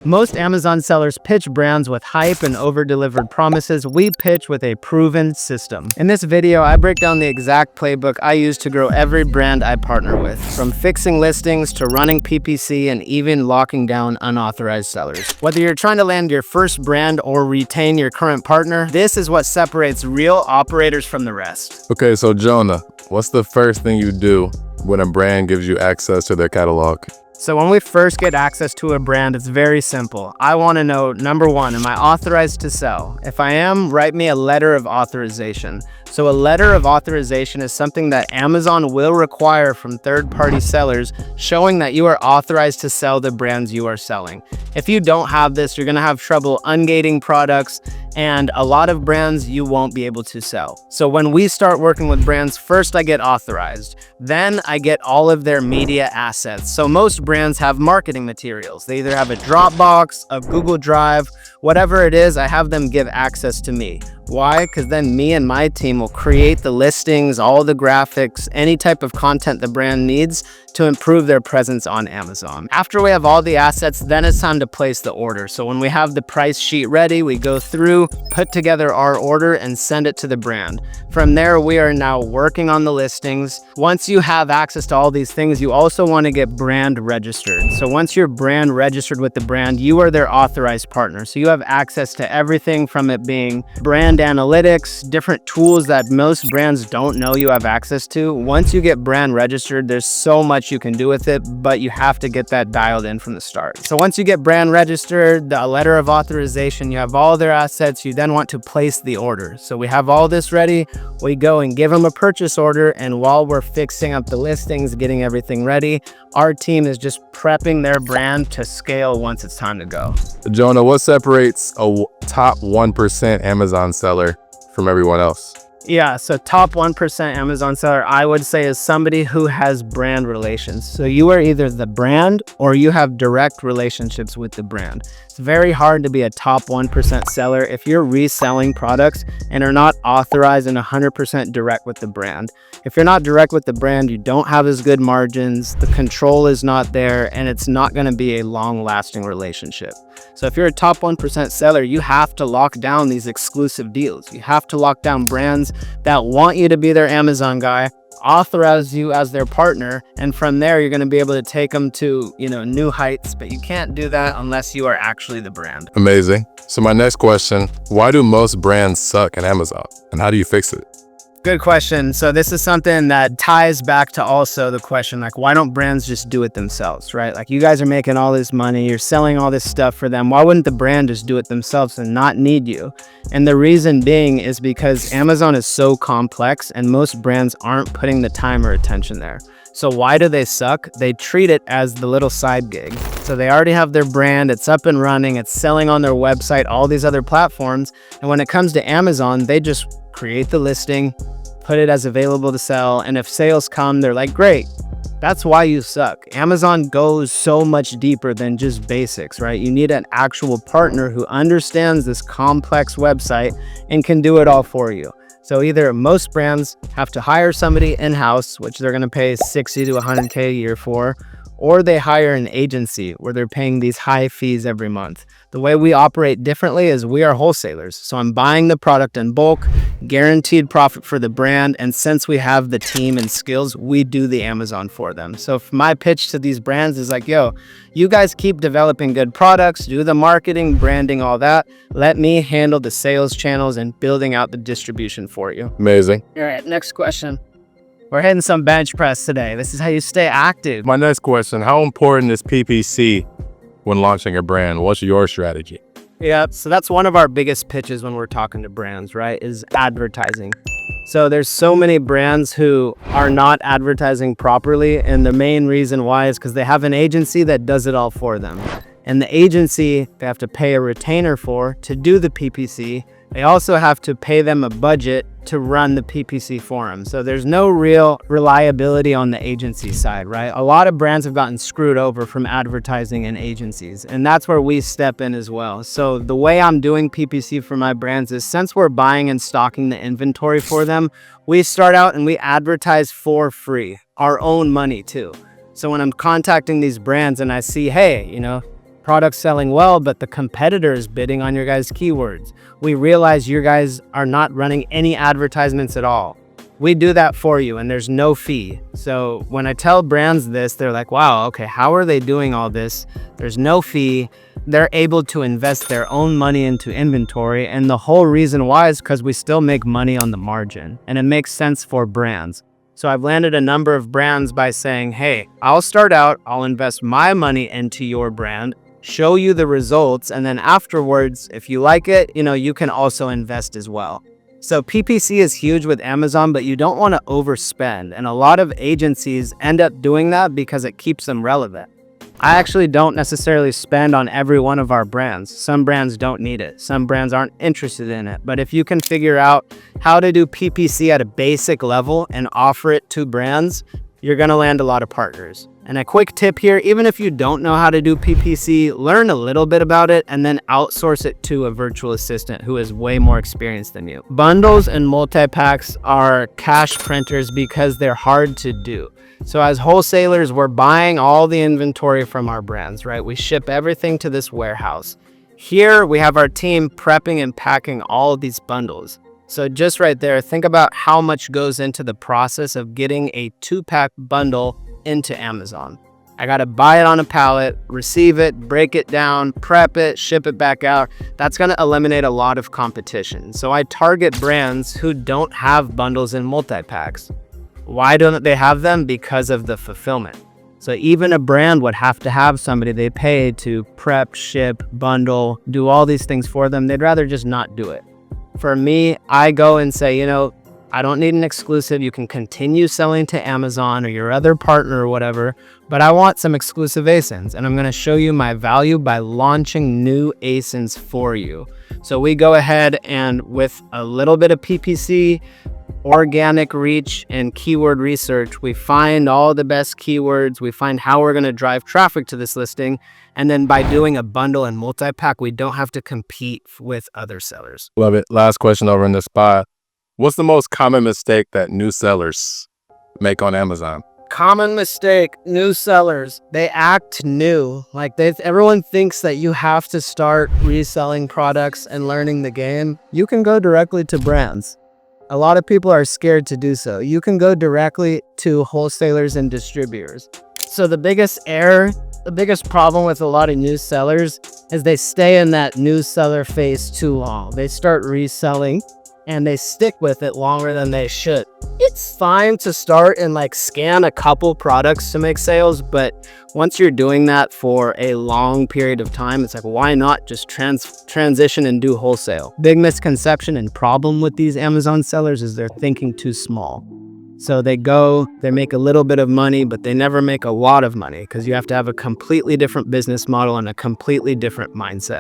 Most Amazon sellers pitch brands with hype and over-delivered promises. We pitch with a proven system. In this video, I break down the exact playbook I use to grow every brand I partner with, from fixing listings to running PPC and even locking down unauthorized sellers. Whether you're trying to land your first brand or retain your current partner, this is what separates real operators from the rest. Okay, so Jonah, what's the first thing you do when a brand gives you access to their catalog? So when we first get access to a brand, it's very simple. I want to know, number one, am I authorized to sell? If I am, write me a letter of authorization. So a letter of authorization is something that Amazon will require from third-party sellers, showing that you are authorized to sell the brands you are selling. If you don't have this, you're going to have trouble ungating products, and a lot of brands you won't be able to sell. So when we start working with brands, first I get authorized. Then I get all of their media assets. So most brands have marketing materials. They either have a Dropbox, a Google Drive, whatever it is, I have them give access to me. Why? Because then me and my team will create the listings, all the graphics, any type of content the brand needs to improve their presence on Amazon. After we have all the assets, then it's time to place the order. So when we have the price sheet ready, we go through, put together our order and send it to the brand. From there, we are now working on the listings. Once you have access to all these things, you also want to get brand registered. So once you're brand registered with the brand, you are their authorized partner. So you have access to everything from it being brand analytics, different tools that most brands don't know you have access to. Once you get brand registered, there's so much you can do with it, but you have to get that dialed in from the start. So once you get brand registered, the letter of authorization, you have all their assets, you then want to place the order. So we have all this ready, we go and give them a purchase order, and while we're fixing up the listings, getting everything ready, our team is just prepping their brand to scale once it's time to go. Jonah, what separates a top 1% Amazon seller from everyone else? Yeah, so top 1% Amazon seller, I would say, is somebody who has brand relations. So you are either the brand or you have direct relationships with the brand. It's very hard to be a top 1% seller if you're reselling products and are not authorized and 100% direct with the brand. If you're not direct with the brand, you don't have as good margins, the control is not there, and it's not going to be a long-lasting relationship. So if you're a top 1% seller, you have to lock down these exclusive deals. You have to lock down brands that want you to be their Amazon guy, authorize you as their partner, and from there you're going to be able to take them to, new heights, but you can't do that unless you are actually the brand. Amazing. So my next question, why do most brands suck at Amazon, and how do you fix it? Good question. So this is something that ties back to also the question, like, why don't brands just do it themselves, right? Like, you guys are making all this money, you're selling all this stuff for them. Why wouldn't the brand just do it themselves and not need you? And the reason being is because Amazon is so complex and most brands aren't putting the time or attention there. So why do they suck? They treat it as the little side gig. So they already have their brand, it's up and running, it's selling on their website, all these other platforms. And when it comes to Amazon, they just create the listing, put it as available to sell, and if sales come, they're like, great. That's why you suck. Amazon goes so much deeper than just basics, right? You need an actual partner who understands this complex website and can do it all for you. So either most brands have to hire somebody in-house, which they're going to pay 60 to 100K a year for, or they hire an agency where they're paying these high fees every month. The way we operate differently is we are wholesalers. So I'm buying the product in bulk, guaranteed profit for the brand, and since we have the team and skills, we do the Amazon for them. So if my pitch to these brands is like, yo, you guys keep developing good products, do the marketing, branding, all that. Let me handle the sales channels and building out the distribution for you. Amazing. All right, next question. We're hitting some bench press today. This is how you stay active. My next question, how important is PPC when launching a brand? What's your strategy? Yeah, so that's one of our biggest pitches when we're talking to brands, right, is advertising. So there's so many brands who are not advertising properly, and the main reason why is because they have an agency that does it all for them. And the agency, they have to pay a retainer for to do the PPC. They also have to pay them a budget to run the PPC for them. So there's no real reliability on the agency side, right? A lot of brands have gotten screwed over from advertising and agencies, and that's where we step in as well. So the way I'm doing PPC for my brands is, since we're buying and stocking the inventory for them, we start out and we advertise for free, our own money too. So when I'm contacting these brands and I see, hey, Products selling well, but the competitor is bidding on your guys' keywords. We realize you guys are not running any advertisements at all. We do that for you and there's no fee. So when I tell brands this, they're like, wow, okay, how are they doing all this? There's no fee. They're able to invest their own money into inventory. And the whole reason why is because we still make money on the margin and it makes sense for brands. So I've landed a number of brands by saying, hey, I'll start out, I'll invest my money into your brand, show you the results. And then afterwards, if you like it, you can also invest as well. So PPC is huge with Amazon, but you don't want to overspend. And a lot of agencies end up doing that because it keeps them relevant. I actually don't necessarily spend on every one of our brands. Some brands don't need it. Some brands aren't interested in it. But if you can figure out how to do PPC at a basic level and offer it to brands, you're going to land a lot of partners. And a quick tip here, even if you don't know how to do PPC, learn a little bit about it and then outsource it to a virtual assistant who is way more experienced than you. Bundles and multi-packs are cash printers because they're hard to do. So as wholesalers, we're buying all the inventory from our brands, right? We ship everything to this warehouse. Here we have our team prepping and packing all of these bundles. So just right there, think about how much goes into the process of getting a 2-pack bundle into Amazon. I got to buy it on a pallet, receive it, break it down, prep it, ship it back out. That's going to eliminate a lot of competition. So I target brands who don't have bundles and multi-packs. Why don't they have them? Because of the fulfillment. So even a brand would have to have somebody they pay to prep, ship, bundle, do all these things for them. They'd rather just not do it. For me, I go and say, I don't need an exclusive. You can continue selling to Amazon or your other partner or whatever, but I want some exclusive ASINs, and I'm going to show you my value by launching new ASINs for you. So we go ahead and with a little bit of PPC, organic reach, and keyword research, we find all the best keywords. We find how we're going to drive traffic to this listing. And then by doing a bundle and multi-pack, we don't have to compete with other sellers. Love it. Last question over in the spot. What's the most common mistake that new sellers make on Amazon? Common mistake, new sellers, they act new. Everyone thinks that you have to start reselling products and learning the game. You can go directly to brands. A lot of people are scared to do so. You can go directly to wholesalers and distributors. So the biggest error, the biggest problem with a lot of new sellers is they stay in that new seller phase too long. They start reselling and they stick with it longer than they should. It's fine to start and scan a couple products to make sales, but once you're doing that for a long period of time, it's why not just transition and do wholesale? Big misconception and problem with these Amazon sellers is they're thinking too small. So they make a little bit of money, but they never make a lot of money because you have to have a completely different business model and a completely different mindset.